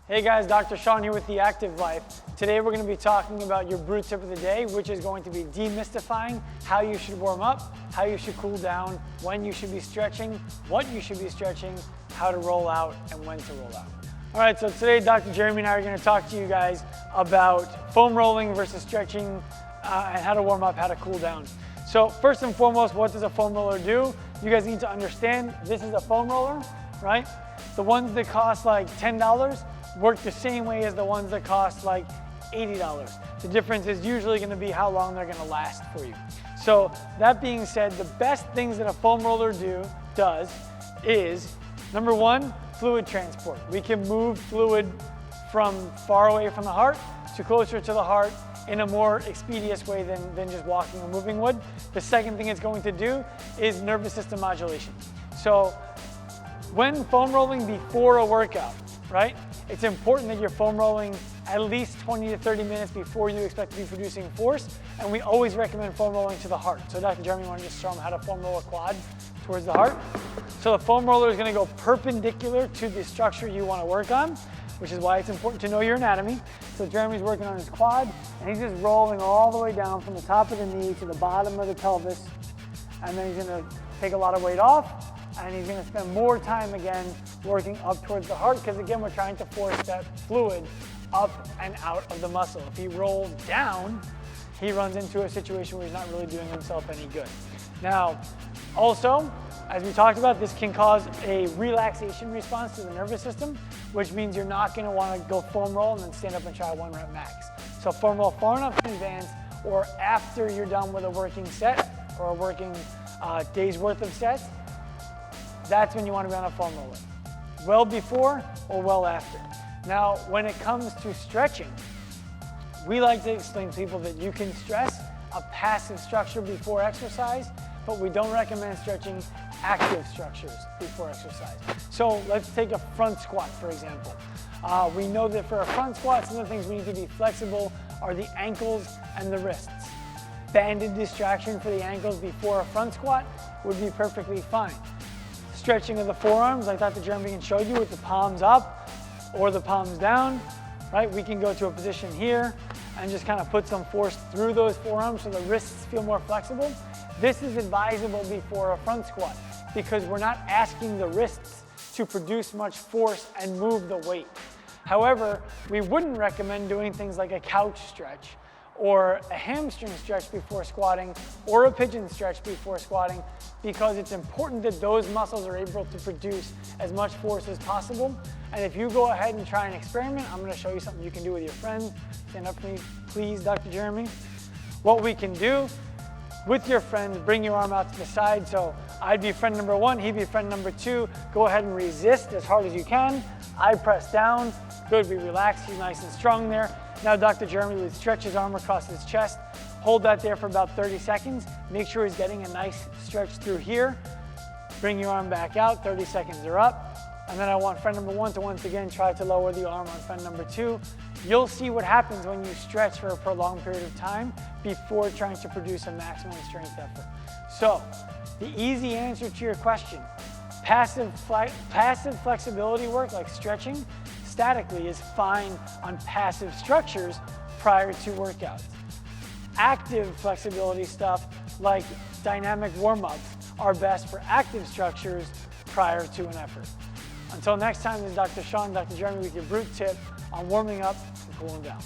Hey guys, Dr. Sean here with The Active Life. Today we're going to be talking about your brute tip of the day, which is going to be demystifying how you should warm up, how you should cool down, when you should be stretching, what you should be stretching, how to roll out, and when to roll out. All right, so today Dr. Jeremy and I are going to talk to you guys about foam rolling versus stretching and how to warm up, how to cool down. So first and foremost, what does a foam roller do? You guys need to understand this is a foam roller, right? The ones that cost like $10 work the same way as the ones that cost like $80. The difference is usually going to be how long they're going to last for you. So that being said, the best things that a foam roller does is, number one, fluid transport. We can move fluid from far away from the heart to closer to the heart in a more expeditious way than just walking or moving would. The second thing it's going to do is nervous system modulation. So when foam rolling before a workout, right? It's important that you're foam rolling at least 20 to 30 minutes before you expect to be producing force, and we always recommend foam rolling to the heart. So Dr. Jeremy, you want to just show them how to foam roll a quad towards the heart? So the foam roller is going to go perpendicular to the structure you want to work on, which is why it's important to know your anatomy. So Jeremy's working on his quad, and he's just rolling all the way down from the top of the knee to the bottom of the pelvis, and then he's going to take a lot of weight off, and he's going to spend more time again working up towards the heart, because again, we're trying to force that fluid up and out of the muscle. If he rolls down, he runs into a situation where he's not really doing himself any good. Now, also, as we talked about, this can cause a relaxation response to the nervous system, which means you're not going to want to go foam roll and then stand up and try a 1 rep max. So foam roll far enough in advance or after you're done with a working set or a working day's worth of sets. That's when you want to be on a foam roller. Well before or well after. Now, when it comes to stretching, we like to explain to people that you can stress a passive structure before exercise, but we don't recommend stretching active structures before exercise. So let's take a front squat, for example. We know that for a front squat, some of the things we need to be flexible are the ankles and the wrists. Banded distraction for the ankles before a front squat would be perfectly fine. Stretching of the forearms, like Dr. Jeremy showed you, with the palms up or the palms down, right? We can go to a position here and just kind of put some force through those forearms so the wrists feel more flexible. This is advisable before a front squat because we're not asking the wrists to produce much force and move the weight. However, we wouldn't recommend doing things like a couch stretch or a hamstring stretch before squatting or a pigeon stretch before squatting, because it's important that those muscles are able to produce as much force as possible. And if you go ahead and try an experiment, I'm going to show you something you can do with your friends. Stand up for me, please, Dr. Jeremy. What we can do with your friends, bring your arm out to the side. So I'd be friend number one, he'd be friend number two. Go ahead and resist as hard as you can. I press down. Good, we relax, he's nice and strong there. Now Dr. Jeremy would stretch his arm across his chest. Hold that there for about 30 seconds. Make sure he's getting a nice stretch through here. Bring your arm back out, 30 seconds are up. And then I want friend number one to once again try to lower the arm on friend number two. You'll see what happens when you stretch for a prolonged period of time before trying to produce a maximum strength effort. So, the easy answer to your question, passive flexibility work like stretching statically is fine on passive structures prior to workouts. Active flexibility stuff like dynamic warm-ups are best for active structures prior to an effort. Until next time, this is Dr. Sean, Dr. Jeremy with your brute tip on warming up and cooling down.